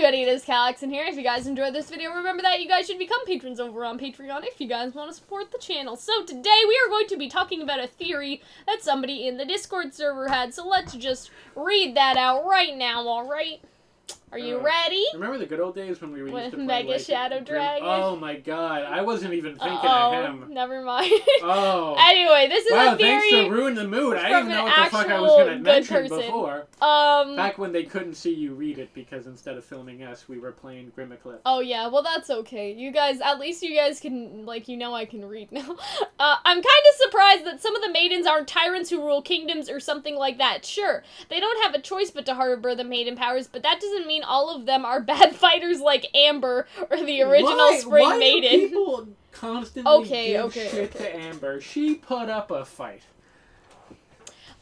everybody, it is Calxiyn here. If you guys enjoyed this video, remember that you guys should become patrons over on Patreon if you guys want to support the channel. So today we are going to be talking about a theory that somebody in the Discord server had, so let's just read that out right now, alright? Are you ready? Remember the good old days when we were used to play, Mega like, Shadow Dragon? Oh my god, I wasn't even thinking of him. Never mind. Oh. Anyway, this is a theory. Wow, thanks to ruin the mood. I didn't know what the fuck I was going to mention before. Back when they couldn't see you read it because instead of filming us, we were playing Grimmacliff. Oh yeah, well that's okay. You guys, at least you guys can, like, you know I can read now. I'm kind of surprised that some of the maidens aren't tyrants who rule kingdoms or something like that. Sure, they don't have a choice but to harbor the maiden powers, but that doesn't mean all of them are bad fighters like Amber or the original Spring Maiden. Why do people constantly give shit to Amber? She put up a fight.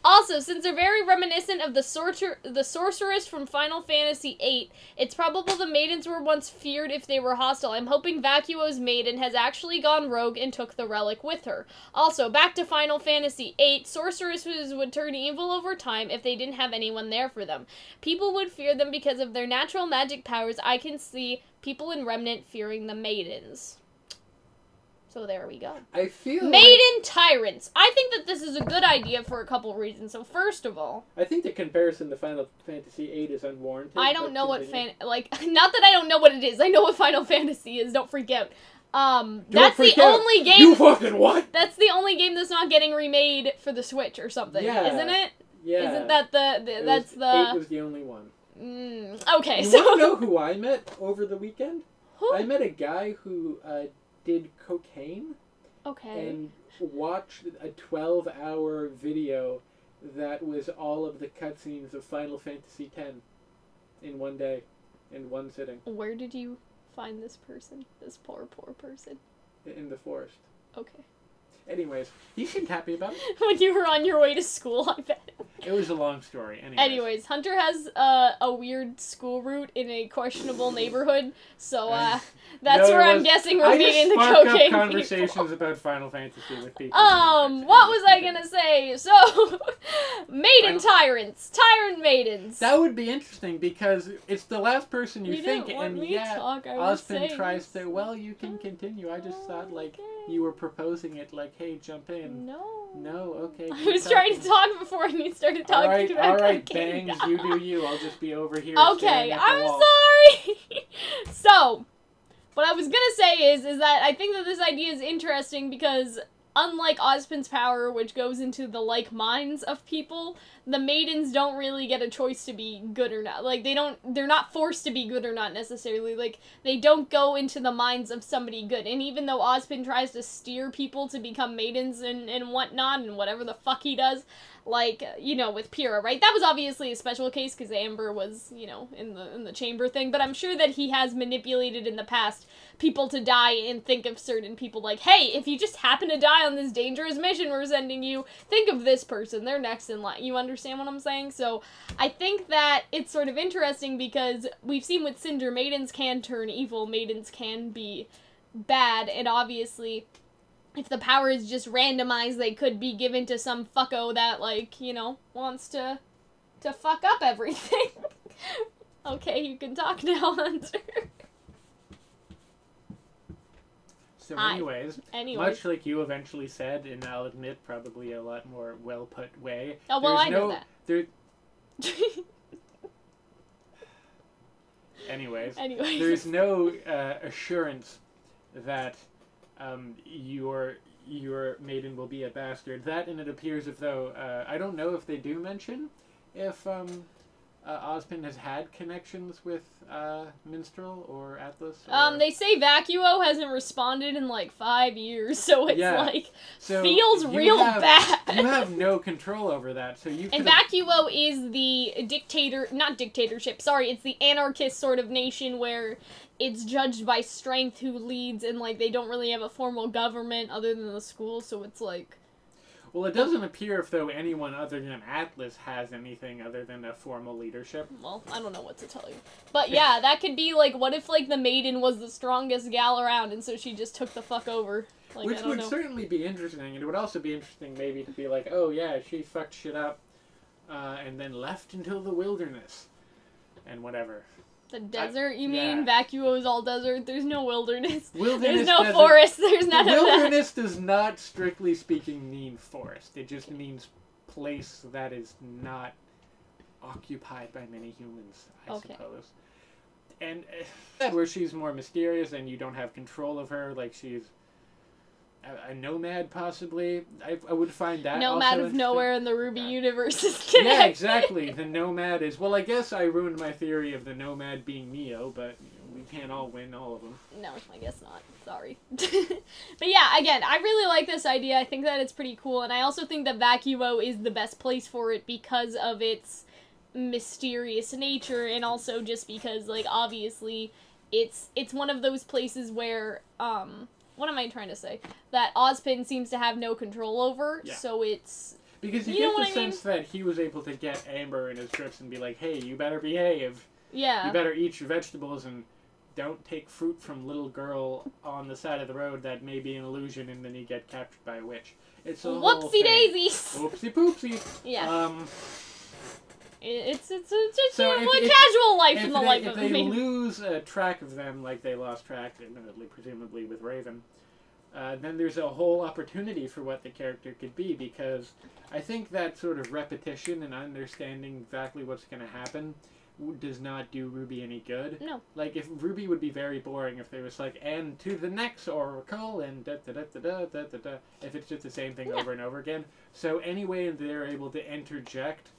Also, since they're very reminiscent of the sorceress from Final Fantasy VIII, it's probable the maidens were once feared if they were hostile. I'm hoping Vacuo's maiden has actually gone rogue and took the relic with her. Also, back to Final Fantasy VIII, sorceresses would turn evil over time if they didn't have anyone there for them. People would fear them because of their natural magic powers. I can see people in Remnant fearing the maidens. So there we go. I feel Maiden Tyrants. I think that this is a good idea for a couple reasons. So first of all, I think the comparison to Final Fantasy VIII is unwarranted. I don't know what not that I don't know what it is. I know what Final Fantasy is. Don't freak out. That's the only game. You fucking what? That's the only game that's not getting remade for the Switch or something. Yeah. Isn't it? Yeah. Isn't that VIII was the only one. Okay. You so want to know who I met over the weekend? Who? I met a guy who did cocaine and watched a 12-hour video that was all of the cutscenes of Final Fantasy X in one day, in one sitting. Where did you find this person? This poor person? In the forest. Okay. Anyways, he seemed happy about it. When you were on your way to school, I bet. It was a long story. Anyways, Hunter has a weird school route in a questionable neighborhood, so that's where I'm guessing we're meeting the cocaine people. Conversations about Final Fantasy with people. What was I gonna say? So, Maiden Tyrants, Tyrant Maidens. That would be interesting because it's the last person you think, and yeah, Osmond tries to. Well, you can continue. I just thought like you were proposing it, like, hey, jump in. No, okay. I was trying to talk before and you started talking about Alright, Bangs, you do you. I'll just be over here. Okay, I'm sorry. So, what I was gonna say is that I think that this idea is interesting because unlike Ozpin's power, which goes into the like minds of people, the maidens don't really get a choice to be good or not. Like, they're not forced to be good or not necessarily. Like, they don't go into the minds of somebody good. And even though Ozpin tries to steer people to become maidens and whatnot, and whatever the fuck he does, like, you know, with Pyrrha, right? That was obviously a special case because Amber was, you know, in the chamber thing, but I'm sure that he has manipulated in the past people to die and think of certain people like, hey, if you just happen to die on this dangerous mission we're sending you, think of this person, they're next in line. You understand what I'm saying? So I think that it's sort of interesting because we've seen with Cinder, maidens can turn evil, maidens can be bad, and obviously if the power is just randomized, they could be given to some fucko that, like, you know, wants to fuck up everything. Okay, you can talk now, Hunter. So anyways, much like you eventually said, and I'll admit probably a lot more well-put way. Oh, well, I know that. Anyways, there's no assurance that your maiden will be a bastard. That, and it appears as though I don't know if they do mention if Ozpin has had connections with Minstrel or Atlas. Or... they say Vacuo hasn't responded in like 5 years, so it's like feels real bad. You have no control over that, so you. And Vacuo is the not dictatorship. Sorry, it's the anarchist sort of nation where it's judged by strength who leads, and like they don't really have a formal government other than the school, so it's like. Well, it doesn't appear as though anyone other than Atlas has anything other than a formal leadership. Well, I don't know what to tell you. But yeah, that could be, like, what if, like, the maiden was the strongest gal around, and so she just took the fuck over? Like, which would certainly be interesting, and it would also be interesting maybe to be like, oh yeah, she fucked shit up, and then left into the wilderness, and whatever. The desert, you yeah. mean? Vacuo is all desert. There's no wilderness. Wilderness There's no doesn't- forest. There's none of that. Wilderness does not, strictly speaking, mean forest. It just means place that is not occupied by many humans, I suppose. And where she's more mysterious and you don't have control of her, like she's a nomad, possibly. I would find that Nomad also of nowhere in the RWBY universe is connected. Yeah, exactly. The nomad is... Well, I guess I ruined my theory of the nomad being Neo, but we can't all win all of them. No, I guess not. Sorry. But yeah, again, I really like this idea. I think that it's pretty cool, and I also think that Vacuo is the best place for it because of its mysterious nature, and also just because, like, obviously, it's one of those places where, what am I trying to say? That Ozpin seems to have no control over, so it's... Because you get the sense that he was able to get Amber in his trips and be like, hey, you better behave. Yeah. You better eat your vegetables and don't take fruit from little girl on the side of the road that may be an illusion, and then you get captured by a witch. It's a whole thing. Whoopsie-daisies! Whoopsie poopsie. Yeah. It's a So casual life in the life of If they me. lose track of them like they lost track, admittedly, presumably with Raven, then there's a whole opportunity for what the character could be, because I think that sort of repetition and understanding exactly what's going to happen does not do RWBY any good. No. Like, if RWBY would be very boring if there was like, and to the next oracle, and da-da-da-da-da-da-da, if it's just the same thing over and over again. So any way they're able to interject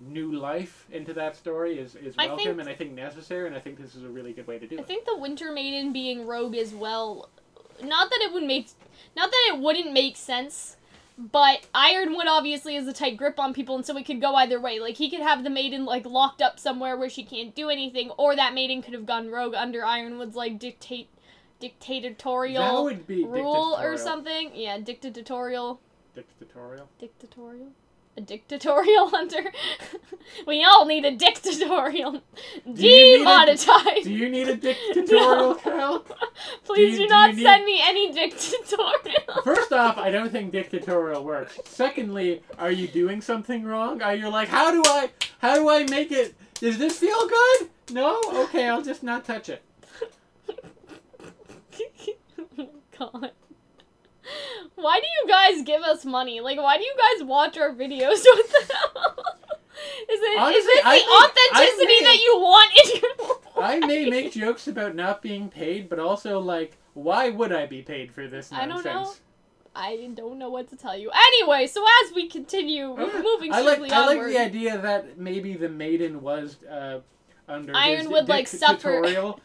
new life into that story is welcome, and I think necessary, and I think this is a really good way to do it. I think the Winter Maiden being rogue as well, not that it wouldn't make sense, but Ironwood obviously has a tight grip on people, and so it could go either way. Like, he could have the Maiden, like, locked up somewhere where she can't do anything, or that Maiden could have gone rogue under Ironwood's, like, dictatorial that would be rule or something. Yeah, dictatorial. Dictatorial? A dictatorial hunter. We all need a dictatorial. Do you Demonetized. Do you need a dictatorial, Cal? Please do not send me any dictatorial. First off, I don't think dictatorial works. Secondly, are you doing something wrong? Are you like, how do I make it? Does this feel good? No? Okay, I'll just not touch it. God. Why do you guys give us money? Like, why do you guys watch our videos? What the hell? Honestly, is this the authenticity that you want in your life? I may make jokes about not being paid, but also, like, why would I be paid for this nonsense? I don't know. I don't know what to tell you. Anyway, so as we continue moving swiftly onward... I like the idea that maybe the Maiden was under Ironwood, his dictatorial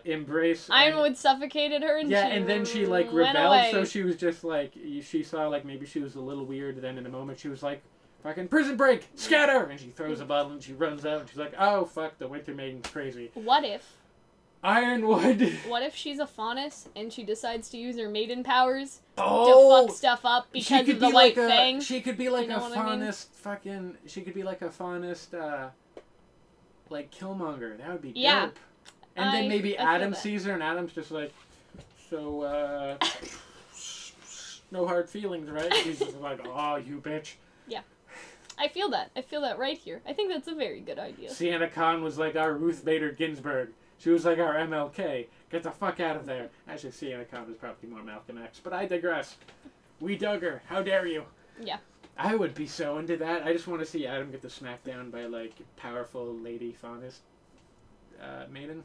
embrace. Ironwood suffocated her, and and then she, like, rebelled, away. so she was just, like, she saw, like, maybe she was a little weird, then in a moment she was like, fucking prison break, scatter! And she throws a bottle and she runs out, and she's like, oh, fuck, the Winter Maiden's crazy. What if... Ironwood. What if she's a faunus and she decides to use her maiden powers to fuck stuff up because of the white fang? She could be like You know a faunus fucking... She could be like a faunus, like, Killmonger. That would be dope. And then maybe Adam sees her and Adam's just like, so, no hard feelings, right? She's just like, oh, you bitch. Yeah. I feel that. I feel that right here. I think that's a very good idea. Sienna Khan was like our Ruth Bader Ginsburg. She was like our MLK. Get the fuck out of there. Actually, Sienna Khan was probably more Malcolm X, but I digress. We dug her. How dare you? Yeah. I would be so into that. I just want to see Adam get the smackdown by, like, powerful lady faunus maiden.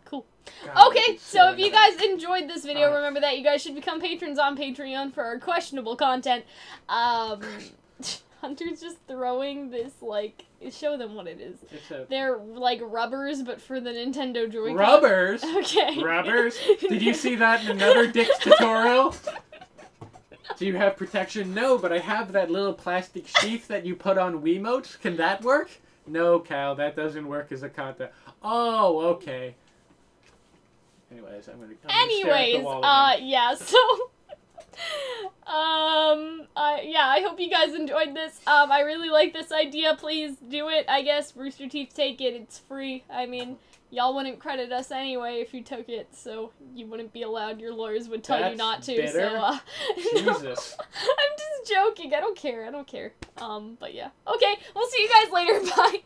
Cool. God, okay, so if you guys enjoyed this video, remember that you guys should become patrons on Patreon for our questionable content. Hunter's just throwing this, like, show them what it is. They're, like, rubbers, but for the Nintendo Joy-Con. Rubbers? Okay. Rubbers? Did you see that in another Dick's tutorial? Do you have protection? No, but I have that little plastic sheath that you put on Wiimotes. Can that work? No, Cal, that doesn't work as a kata. Oh, okay. Anyways, I'm gonna stare at the wall again. Yeah, so... yeah, I hope you guys enjoyed this. I really like this idea. Please do it, I guess. Rooster Teeth, take it. It's free. I mean, y'all wouldn't credit us anyway if you took it, so you wouldn't be allowed. Your lawyers would tell you not to, bitter. so, Jesus. I'm just joking. I don't care. But yeah. Okay, we'll see you guys later. Bye.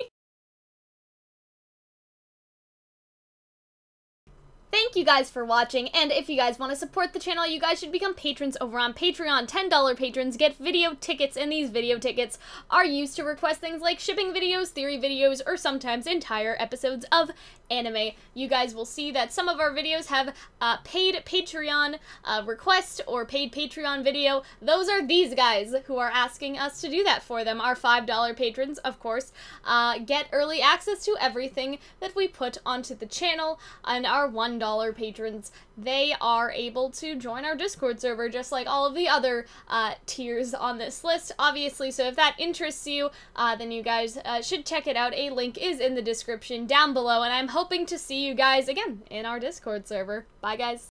thank you guys for watching, and if you guys want to support the channel, you guys should become patrons over on Patreon. $10 patrons get video tickets, and these video tickets are used to request things like shipping videos, theory videos, or sometimes entire episodes of anime. You guys will see that some of our videos have paid Patreon request or paid Patreon video. Those are these guys who are asking us to do that for them. Our $5 patrons, of course, get early access to everything that we put onto the channel, and our $1 patrons, they are able to join our Discord server just like all of the other tiers on this list, obviously. So if that interests you, then you guys should check it out. A link is in the description down below, and I'm hoping to see you guys again in our Discord server. Bye, guys.